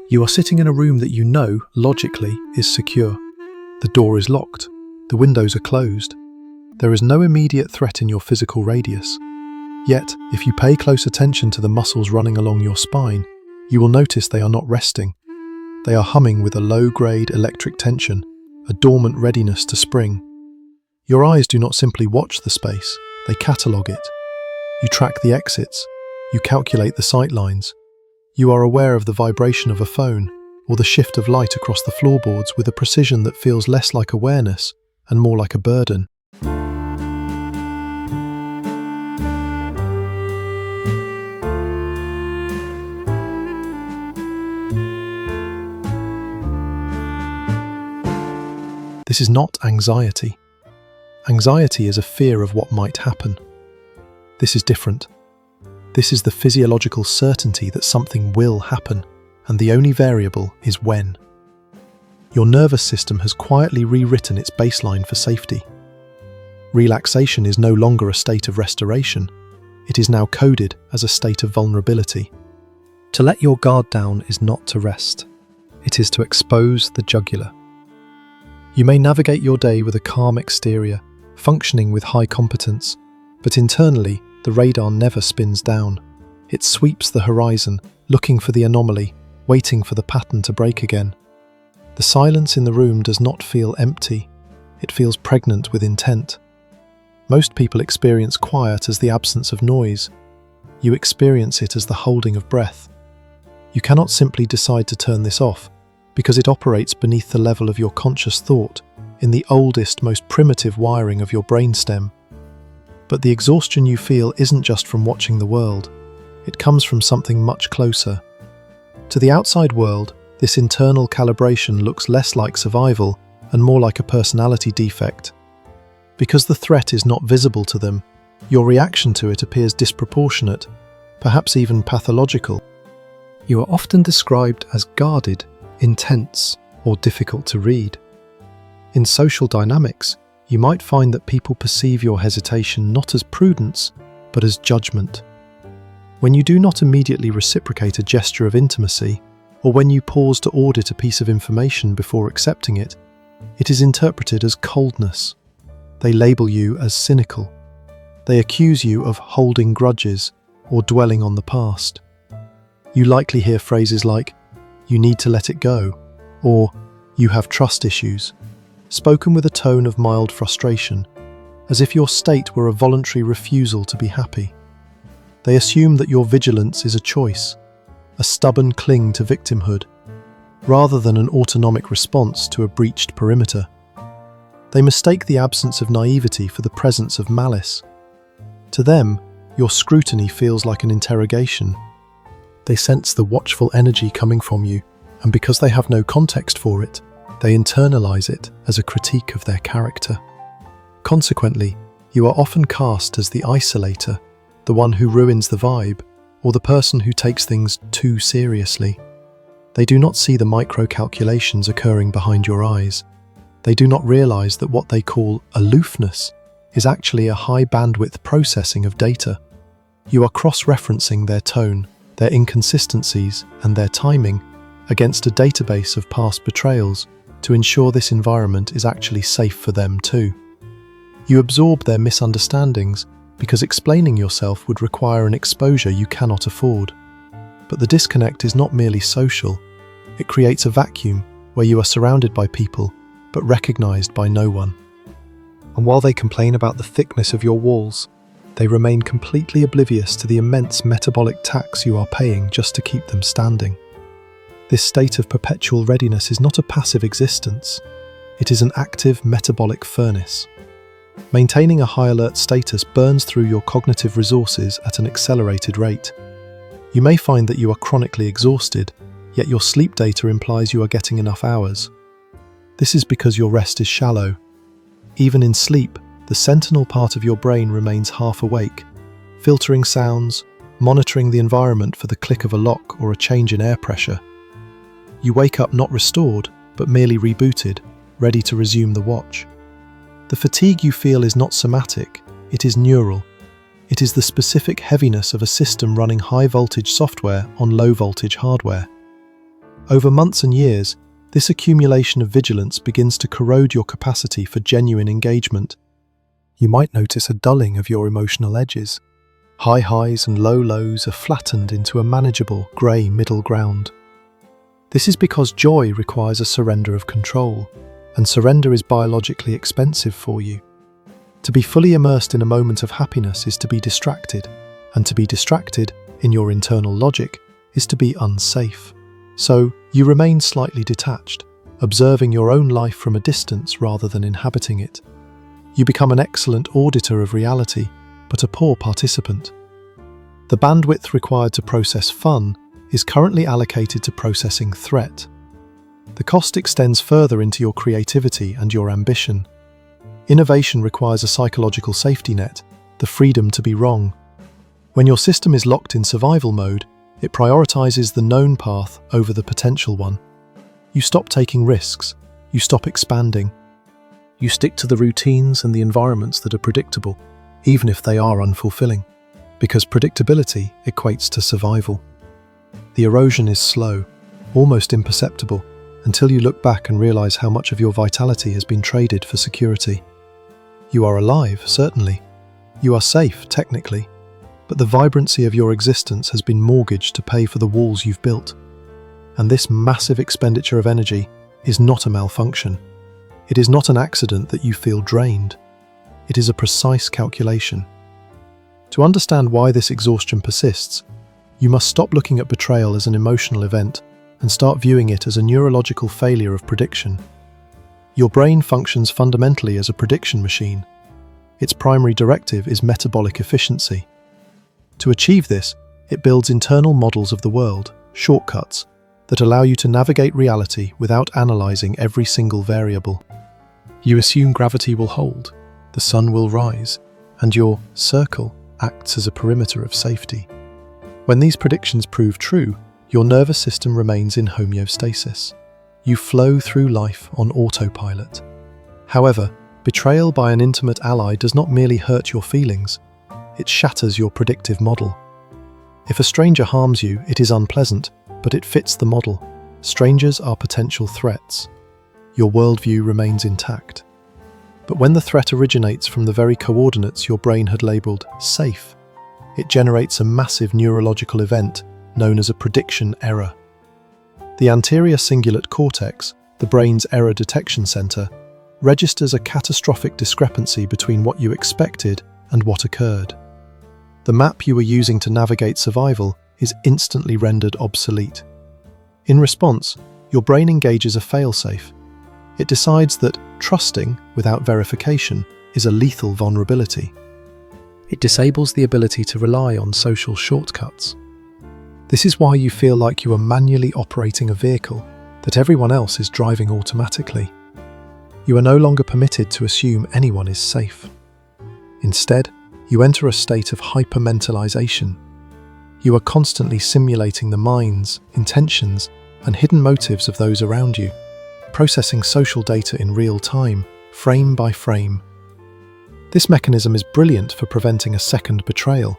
You are sitting in a room that you know, logically, is secure. The door is locked. The windows are closed. There is no immediate threat in your physical radius. Yet, if you pay close attention to the muscles running along your spine, you will notice they are not resting. They are humming with a low-grade electric tension, a dormant readiness to spring. Your eyes do not simply watch the space, they catalogue it. You track the exits. You calculate the sightlines. You are aware of the vibration of a phone or the shift of light across the floorboards with a precision that feels less like awareness and more like a burden. This is not anxiety. Anxiety is a fear of what might happen. This is different. This is the physiological certainty that something will happen, and the only variable is when. Your nervous system has quietly rewritten its baseline for safety. Relaxation is no longer a state of restoration. It is now coded as a state of vulnerability. To let your guard down is not to rest. It is to expose the jugular. You may navigate your day with a calm exterior, functioning with high competence, but internally, the radar never spins down. It sweeps the horizon, looking for the anomaly, waiting for the pattern to break again. The silence in the room does not feel empty. It feels pregnant with intent. Most people experience quiet as the absence of noise. You experience it as the holding of breath. You cannot simply decide to turn this off, because it operates beneath the level of your conscious thought, in the oldest, most primitive wiring of your brainstem. But the exhaustion you feel isn't just from watching the world. It comes from something much closer. To the outside world, this internal calibration looks less like survival and more like a personality defect. Because the threat is not visible to them, your reaction to it appears disproportionate, perhaps even pathological. You are often described as guarded, intense, or difficult to read. In social dynamics, you might find that people perceive your hesitation not as prudence, but as judgment. When you do not immediately reciprocate a gesture of intimacy, or when you pause to audit a piece of information before accepting it, it is interpreted as coldness. They label you as cynical. They accuse you of holding grudges or dwelling on the past. You likely hear phrases like, "You need to let it go," or "You have trust issues," spoken with a tone of mild frustration, as if your state were a voluntary refusal to be happy. They assume that your vigilance is a choice, a stubborn cling to victimhood, rather than an autonomic response to a breached perimeter. They mistake the absence of naivety for the presence of malice. To them, your scrutiny feels like an interrogation. They sense the watchful energy coming from you, and because they have no context for it, they internalize it as a critique of their character. Consequently, you are often cast as the isolator, the one who ruins the vibe, or the person who takes things too seriously. They do not see the micro-calculations occurring behind your eyes. They do not realize that what they call aloofness is actually a high-bandwidth processing of data. You are cross-referencing their tone, their inconsistencies, and their timing against a database of past betrayals to ensure this environment is actually safe for them too. You absorb their misunderstandings because explaining yourself would require an exposure you cannot afford. But the disconnect is not merely social. It creates a vacuum where you are surrounded by people, but recognized by no one. And while they complain about the thickness of your walls, they remain completely oblivious to the immense metabolic tax you are paying just to keep them standing. This state of perpetual readiness is not a passive existence. It is an active metabolic furnace. Maintaining a high alert status burns through your cognitive resources at an accelerated rate. You may find that you are chronically exhausted, yet your sleep data implies you are getting enough hours. This is because your rest is shallow. Even in sleep, the sentinel part of your brain remains half awake, filtering sounds, monitoring the environment for the click of a lock or a change in air pressure. You wake up not restored, but merely rebooted, ready to resume the watch. The fatigue you feel is not somatic, it is neural. It is the specific heaviness of a system running high-voltage software on low-voltage hardware. Over months and years, this accumulation of vigilance begins to corrode your capacity for genuine engagement. You might notice a dulling of your emotional edges. High highs and low lows are flattened into a manageable grey middle ground. This is because joy requires a surrender of control, and surrender is biologically expensive for you. To be fully immersed in a moment of happiness is to be distracted, and to be distracted, in your internal logic, is to be unsafe. So, you remain slightly detached, observing your own life from a distance rather than inhabiting it. You become an excellent auditor of reality, but a poor participant. The bandwidth required to process fun is currently allocated to processing threat. The cost extends further into your creativity and your ambition. Innovation requires a psychological safety net, the freedom to be wrong. When your system is locked in survival mode, it prioritizes the known path over the potential one. You stop taking risks. You stop expanding. You stick to the routines and the environments that are predictable, even if they are unfulfilling, because predictability equates to survival. The erosion is slow, almost imperceptible, until you look back and realize how much of your vitality has been traded for security. You are alive, certainly. You are safe, technically. But the vibrancy of your existence has been mortgaged to pay for the walls you've built. And this massive expenditure of energy is not a malfunction. It is not an accident that you feel drained. It is a precise calculation. To understand why this exhaustion persists, you must stop looking at betrayal as an emotional event and start viewing it as a neurological failure of prediction. Your brain functions fundamentally as a prediction machine. Its primary directive is metabolic efficiency. To achieve this, it builds internal models of the world, shortcuts, that allow you to navigate reality without analyzing every single variable. You assume gravity will hold, the sun will rise, and your circle acts as a perimeter of safety. When these predictions prove true, your nervous system remains in homeostasis. You flow through life on autopilot. However, betrayal by an intimate ally does not merely hurt your feelings, it shatters your predictive model. If a stranger harms you, it is unpleasant, but it fits the model. Strangers are potential threats. Your worldview remains intact. But when the threat originates from the very coordinates your brain had labelled safe, it generates a massive neurological event known as a prediction error. The anterior cingulate cortex, the brain's error detection center, registers a catastrophic discrepancy between what you expected and what occurred. The map you were using to navigate survival is instantly rendered obsolete. In response, your brain engages a failsafe. It decides that trusting without verification is a lethal vulnerability. It disables the ability to rely on social shortcuts. This is why you feel like you are manually operating a vehicle that everyone else is driving automatically. You are no longer permitted to assume anyone is safe. Instead, you enter a state of hypermentalization. You are constantly simulating the minds, intentions, and hidden motives of those around you, processing social data in real time, frame by frame. This mechanism is brilliant for preventing a second betrayal.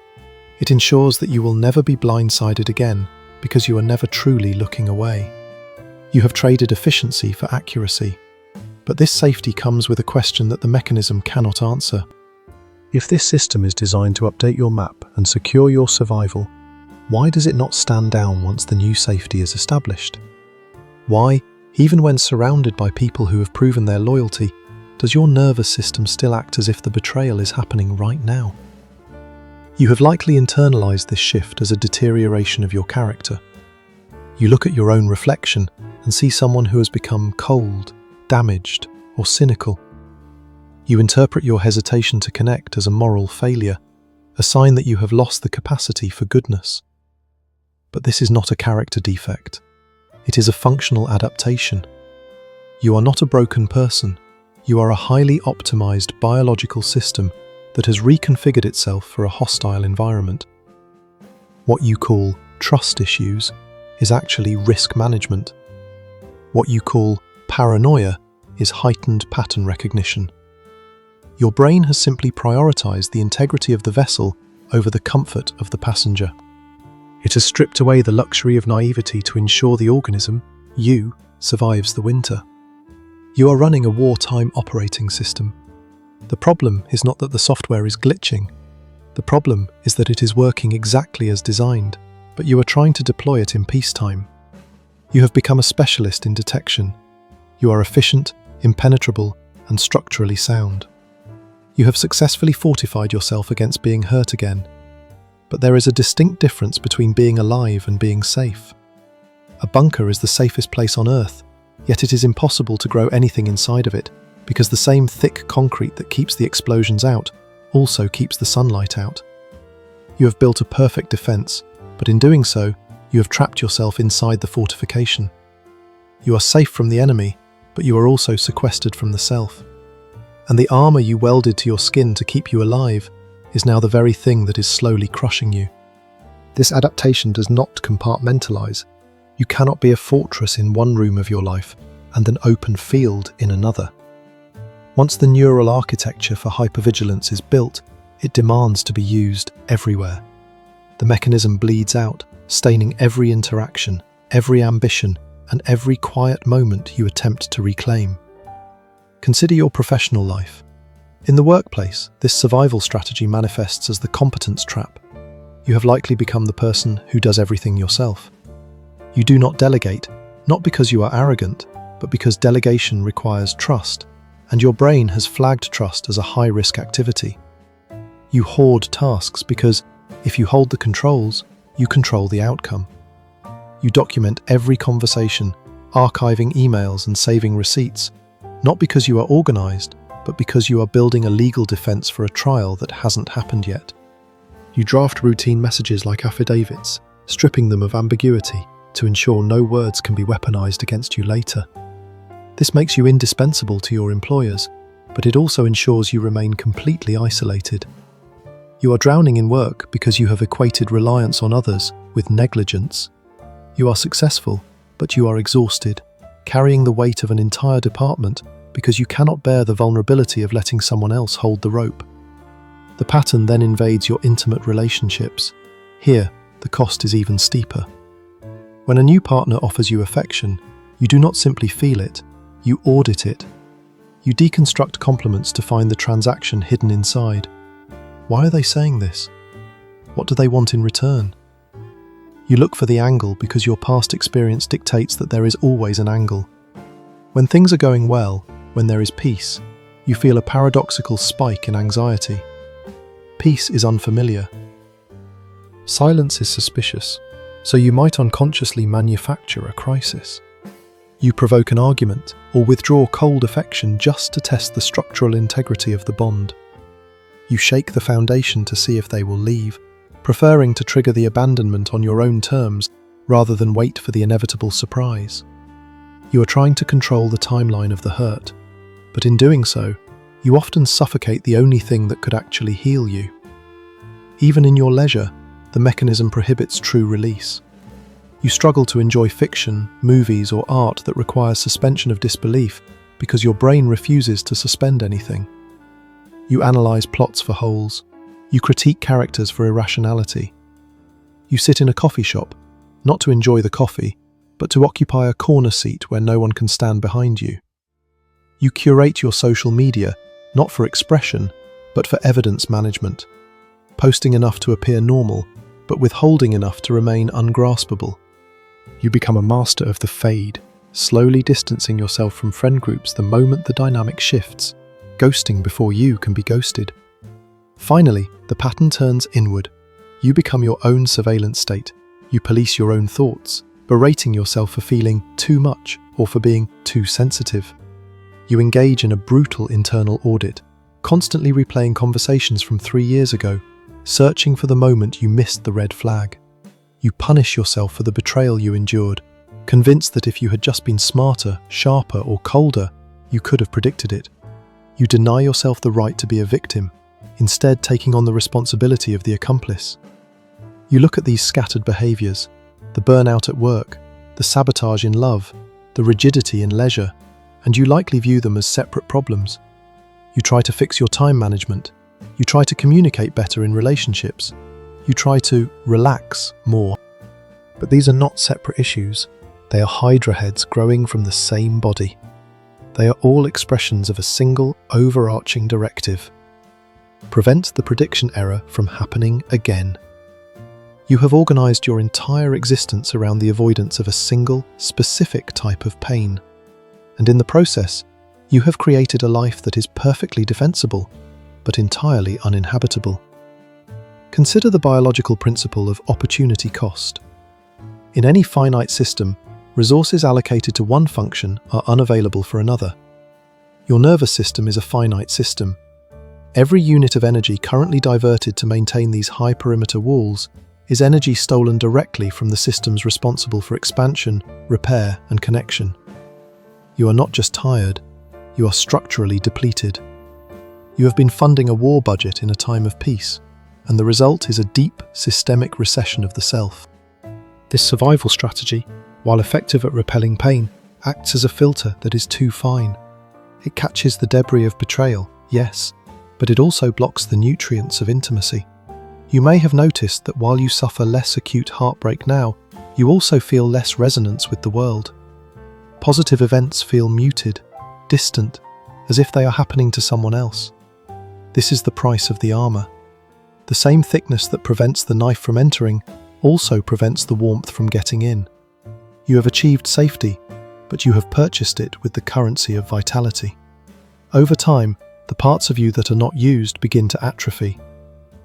It ensures that you will never be blindsided again because you are never truly looking away. You have traded efficiency for accuracy. But this safety comes with a question that the mechanism cannot answer. If this system is designed to update your map and secure your survival, why does it not stand down once the new safety is established? Why, even when surrounded by people who have proven their loyalty, does your nervous system still act as if the betrayal is happening right now? You have likely internalized this shift as a deterioration of your character. You look at your own reflection and see someone who has become cold, damaged, or cynical. You interpret your hesitation to connect as a moral failure, a sign that you have lost the capacity for goodness. But this is not a character defect. It is a functional adaptation. You are not a broken person. You are a highly optimized biological system that has reconfigured itself for a hostile environment. What you call trust issues is actually risk management. What you call paranoia is heightened pattern recognition. Your brain has simply prioritized the integrity of the vessel over the comfort of the passenger. It has stripped away the luxury of naivety to ensure the organism You survives the winter. You are running a wartime operating system. The problem is not that the software is glitching. The problem is that it is working exactly as designed, but you are trying to deploy it in peacetime. You have become a specialist in detection. You are efficient, impenetrable, and structurally sound. You have successfully fortified yourself against being hurt again. But there is a distinct difference between being alive and being safe. A bunker is the safest place on Earth, yet it is impossible to grow anything inside of it, because the same thick concrete that keeps the explosions out also keeps the sunlight out. You have built a perfect defense, but in doing so, you have trapped yourself inside the fortification. You are safe from the enemy, but you are also sequestered from the self. And the armor you welded to your skin to keep you alive is now the very thing that is slowly crushing you. This adaptation does not compartmentalize. You cannot be a fortress in one room of your life and an open field in another. Once the neural architecture for hypervigilance is built, it demands to be used everywhere. The mechanism bleeds out, staining every interaction, every ambition, and every quiet moment you attempt to reclaim. Consider your professional life. In the workplace, this survival strategy manifests as the competence trap. You have likely become the person who does everything yourself. You do not delegate, not because you are arrogant, but because delegation requires trust, and your brain has flagged trust as a high-risk activity. You hoard tasks because, if you hold the controls, you control the outcome. You document every conversation, archiving emails and saving receipts, not because you are organized, but because you are building a legal defense for a trial that hasn't happened yet. You draft routine messages like affidavits, stripping them of ambiguity to ensure no words can be weaponized against you later. This makes you indispensable to your employers, but it also ensures you remain completely isolated. You are drowning in work because you have equated reliance on others with negligence. You are successful, but you are exhausted, carrying the weight of an entire department because you cannot bear the vulnerability of letting someone else hold the rope. The pattern then invades your intimate relationships. Here, the cost is even steeper. When a new partner offers you affection, you do not simply feel it, you audit it. You deconstruct compliments to find the transaction hidden inside. Why are they saying this? What do they want in return? You look for the angle because your past experience dictates that there is always an angle. When things are going well, when there is peace, you feel a paradoxical spike in anxiety. Peace is unfamiliar. Silence is suspicious, so you might unconsciously manufacture a crisis. You provoke an argument or withdraw cold affection just to test the structural integrity of the bond. You shake the foundation to see if they will leave, preferring to trigger the abandonment on your own terms rather than wait for the inevitable surprise. You are trying to control the timeline of the hurt, but in doing so, you often suffocate the only thing that could actually heal you. Even in your leisure, the mechanism prohibits true release. You struggle to enjoy fiction, movies, or art that requires suspension of disbelief because your brain refuses to suspend anything. You analyze plots for holes. You critique characters for irrationality. You sit in a coffee shop, not to enjoy the coffee, but to occupy a corner seat where no one can stand behind you. You curate your social media, not for expression, but for evidence management, posting enough to appear normal, but withholding enough to remain ungraspable. You become a master of the fade, slowly distancing yourself from friend groups the moment the dynamic shifts, ghosting before you can be ghosted. Finally, the pattern turns inward. You become your own surveillance state. You police your own thoughts, berating yourself for feeling too much or for being too sensitive. You engage in a brutal internal audit, constantly replaying conversations from 3 years ago, searching for the moment you missed the red flag. You punish yourself for the betrayal you endured, convinced that if you had just been smarter, sharper, or colder, you could have predicted it. You deny yourself the right to be a victim, instead taking on the responsibility of the accomplice. You look at these scattered behaviors, the burnout at work, the sabotage in love, the rigidity in leisure, and you likely view them as separate problems. You try to fix your time management. You try to communicate better in relationships. You try to relax more. But these are not separate issues. They are hydra heads growing from the same body. They are all expressions of a single, overarching directive. Prevent the prediction error from happening again. You have organized your entire existence around the avoidance of a single, specific type of pain. And in the process, you have created a life that is perfectly defensible, but entirely uninhabitable. Consider the biological principle of opportunity cost. In any finite system, resources allocated to one function are unavailable for another. Your nervous system is a finite system. Every unit of energy currently diverted to maintain these high perimeter walls is energy stolen directly from the systems responsible for expansion, repair, and connection. You are not just tired, you are structurally depleted. You have been funding a war budget in a time of peace, and the result is a deep, systemic recession of the self. This survival strategy, while effective at repelling pain, acts as a filter that is too fine. It catches the debris of betrayal, yes, but it also blocks the nutrients of intimacy. You may have noticed that while you suffer less acute heartbreak now, you also feel less resonance with the world. Positive events feel muted, distant, as if they are happening to someone else. This is the price of the armor. The same thickness that prevents the knife from entering also prevents the warmth from getting in. You have achieved safety, but you have purchased it with the currency of vitality. Over time, the parts of you that are not used begin to atrophy.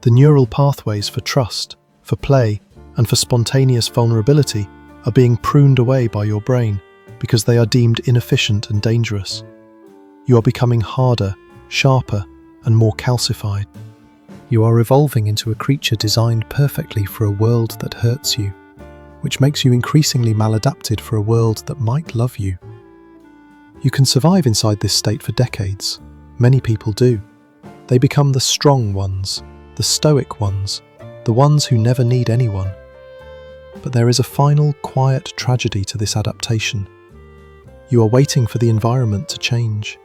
The neural pathways for trust, for play, and for spontaneous vulnerability are being pruned away by your brain because they are deemed inefficient and dangerous. You are becoming harder, sharper, and more calcified. You are evolving into a creature designed perfectly for a world that hurts you, which makes you increasingly maladapted for a world that might love you. You can survive inside this state for decades. Many people do. They become the strong ones, the stoic ones, the ones who never need anyone. But there is a final, quiet tragedy to this adaptation. You are waiting for the environment to change.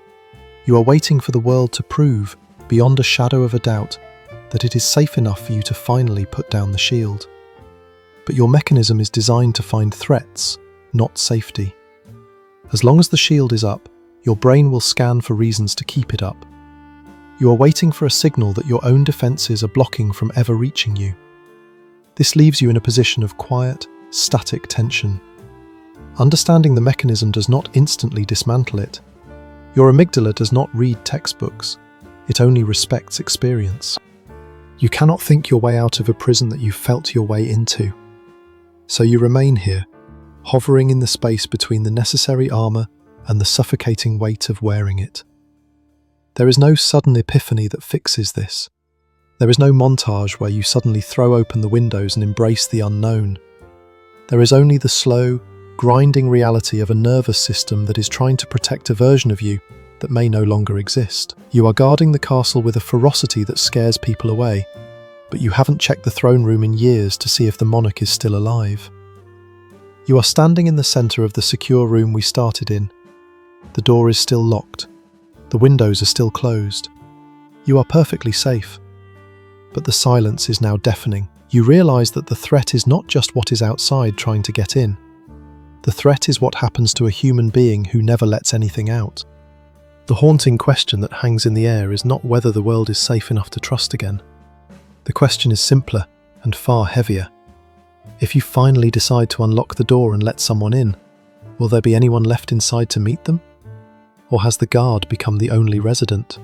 You are waiting for the world to prove, beyond a shadow of a doubt, that it is safe enough for you to finally put down the shield. But your mechanism is designed to find threats, not safety. As long as the shield is up, your brain will scan for reasons to keep it up. You are waiting for a signal that your own defenses are blocking from ever reaching you. This leaves you in a position of quiet, static tension. Understanding the mechanism does not instantly dismantle it. Your amygdala does not read textbooks. It only respects experience. You cannot think your way out of a prison that you felt your way into. So you remain here, hovering in the space between the necessary armor and the suffocating weight of wearing it. There is no sudden epiphany that fixes this. There is no montage where you suddenly throw open the windows and embrace the unknown. There is only the slow, grinding reality of a nervous system that is trying to protect a version of you that may no longer exist. You are guarding the castle with a ferocity that scares people away, but you haven't checked the throne room in years to see if the monarch is still alive. You are standing in the center of the secure room we started in. The door is still locked. The windows are still closed. You are perfectly safe. But the silence is now deafening. You realize that the threat is not just what is outside trying to get in. The threat is what happens to a human being who never lets anything out. The haunting question that hangs in the air is not whether the world is safe enough to trust again. The question is simpler and far heavier. If you finally decide to unlock the door and let someone in, will there be anyone left inside to meet them? Or has the guard become the only resident?